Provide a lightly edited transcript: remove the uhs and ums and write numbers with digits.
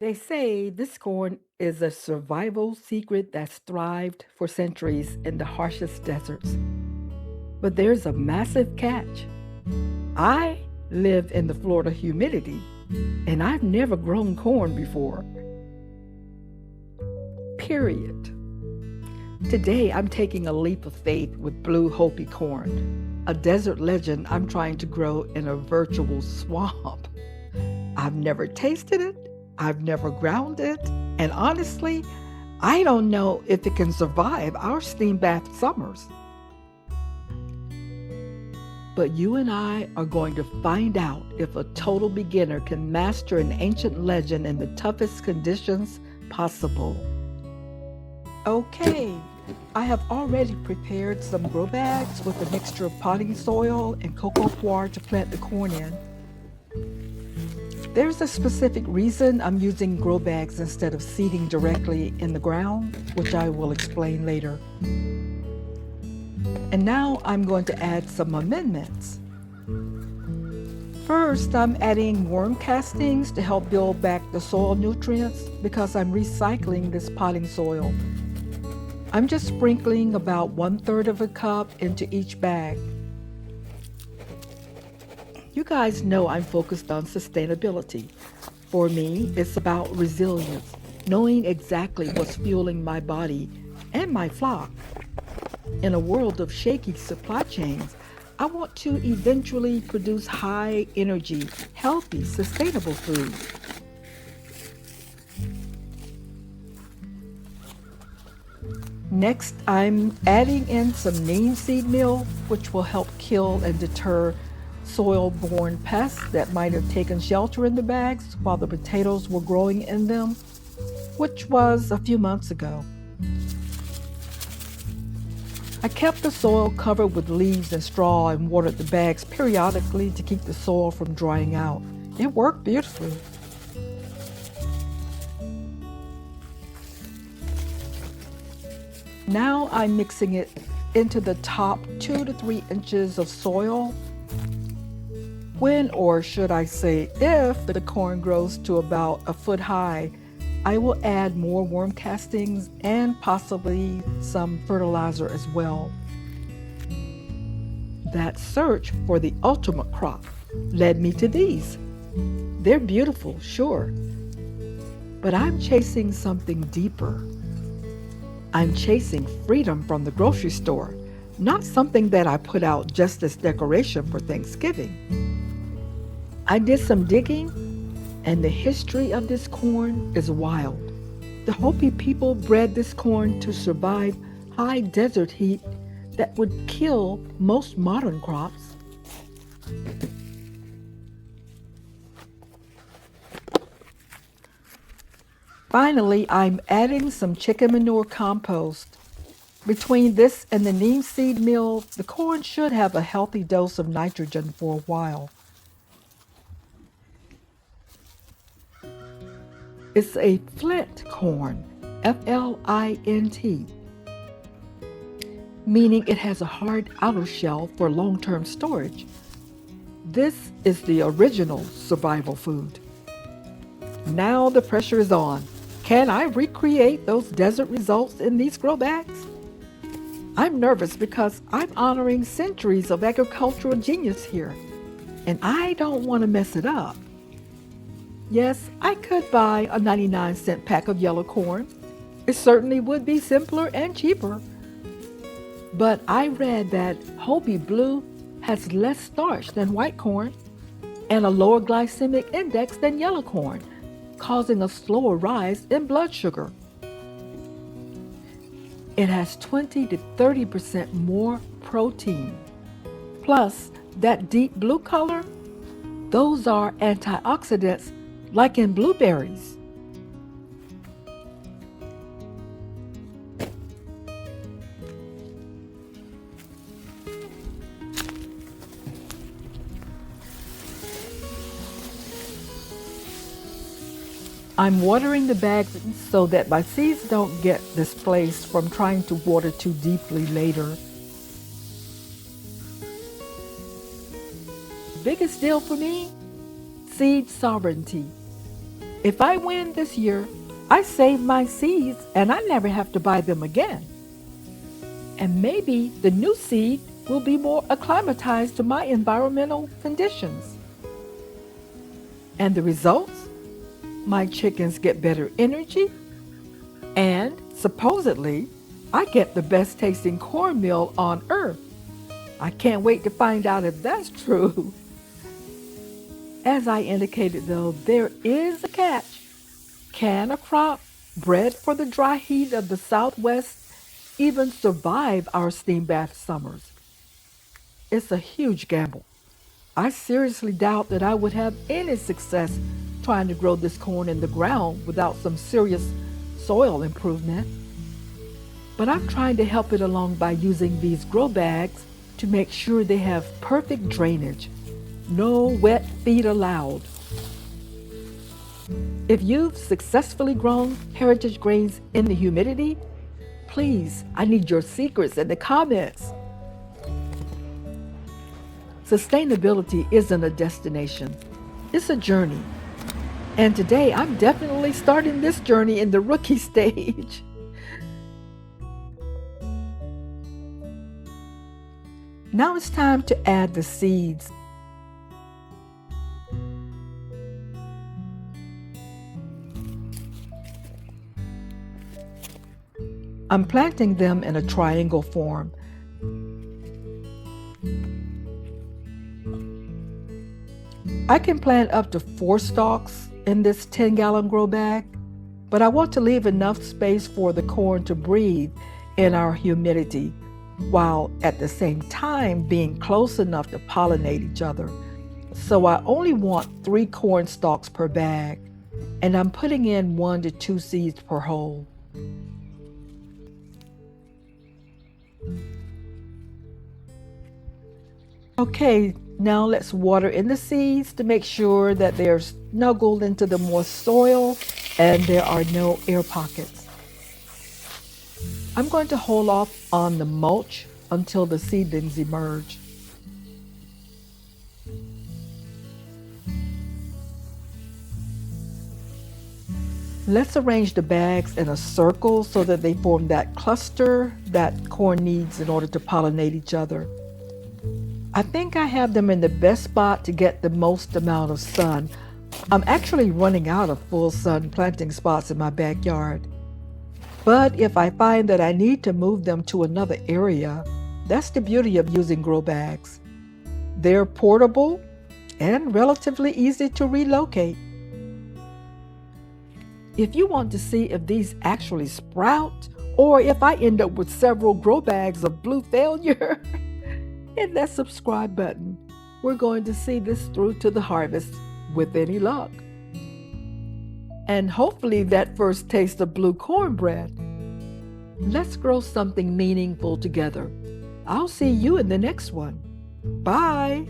They say this corn is a survival secret that's thrived for centuries in the harshest deserts. But there's a massive catch. I live in the Florida humidity, and I've never grown corn before. Period. Today, I'm taking a leap of faith with blue Hopi corn, a desert legend I'm trying to grow in a virtual swamp. I've never tasted it, I've never ground it, and honestly, I don't know if it can survive our steam bath summers. But you and I are going to find out if a total beginner can master an ancient legend in the toughest conditions possible. Okay, I have already prepared some grow bags with a mixture of potting soil and cocoa coir to plant the corn in. There's a specific reason I'm using grow bags instead of seeding directly in the ground, which I will explain later. And now I'm going to add some amendments. First, I'm adding worm castings to help build back the soil nutrients because I'm recycling this potting soil. I'm just sprinkling about 1/3 of a cup into each bag. You guys know I'm focused on sustainability. For me, it's about resilience, knowing exactly what's fueling my body and my flock. In a world of shaky supply chains, I want to eventually produce high energy, healthy, sustainable food. Next, I'm adding in some neem seed meal, which will help kill and deter soil-borne pests that might have taken shelter in the bags while the potatoes were growing in them, which was a few months ago. I kept the soil covered with leaves and straw and watered the bags periodically to keep the soil from drying out. It worked beautifully. Now I'm mixing it into the top 2 to 3 inches of soil. When, or should I say if, the corn grows to about a foot high, I will add more worm castings and possibly some fertilizer as well. That search for the ultimate crop led me to these. They're beautiful, sure, but I'm chasing something deeper. I'm chasing freedom from the grocery store, not something that I put out just as decoration for Thanksgiving. I did some digging, and the history of this corn is wild. The Hopi people bred this corn to survive high desert heat that would kill most modern crops. Finally, I'm adding some chicken manure compost. Between this and the neem seed meal, the corn should have a healthy dose of nitrogen for a while. It's a flint corn, F-L-I-N-T, meaning it has a hard outer shell for long-term storage. This is the original survival food. Now the pressure is on. Can I recreate those desert results in these grow bags? I'm nervous because I'm honoring centuries of agricultural genius here, and I don't want to mess it up. Yes, I could buy a 99-cent pack of yellow corn. It certainly would be simpler and cheaper. But I read that Hopi Blue has less starch than white corn and a lower glycemic index than yellow corn, causing a slower rise in blood sugar. It has 20 to 30% more protein. Plus, that deep blue color, those are antioxidants like in blueberries. I'm watering the bags so that my seeds don't get displaced from trying to water too deeply later. Biggest deal for me? Seed sovereignty. If I win this year, I save my seeds and I never have to buy them again. And maybe the new seed will be more acclimatized to my environmental conditions. And the results? My chickens get better energy, and supposedly, I get the best tasting cornmeal on earth. I can't wait to find out if that's true. As I indicated though, there is a catch. Can a crop bred for the dry heat of the Southwest even survive our steam bath summers? It's a huge gamble. I seriously doubt that I would have any success trying to grow this corn in the ground without some serious soil improvement. But I'm trying to help it along by using these grow bags to make sure they have perfect drainage. No wet feet allowed. If you've successfully grown heritage grains in the humidity, please, I need your secrets in the comments. Sustainability isn't a destination, it's a journey. And today I'm definitely starting this journey in the rookie stage. Now it's time to add the seeds. I'm planting them in a triangle form. I can plant up to 4 stalks in this 10-gallon grow bag, but I want to leave enough space for the corn to breathe in our humidity, while at the same time being close enough to pollinate each other. So I only want 3 corn stalks per bag, and I'm putting in 1 to 2 seeds per hole. Okay, now let's water in the seeds to make sure that they're snuggled into the moist soil and there are no air pockets. I'm going to hold off on the mulch until the seedlings emerge. Let's arrange the bags in a circle so that they form that cluster that corn needs in order to pollinate each other. I think I have them in the best spot to get the most amount of sun. I'm actually running out of full sun planting spots in my backyard. But if I find that I need to move them to another area, that's the beauty of using grow bags. They're portable and relatively easy to relocate. If you want to see if these actually sprout, or if I end up with several grow bags of blue failure, hit that subscribe button. We're going to see this through to the harvest with any luck. And hopefully that first taste of blue cornbread. Let's grow something meaningful together. I'll see you in the next one. Bye.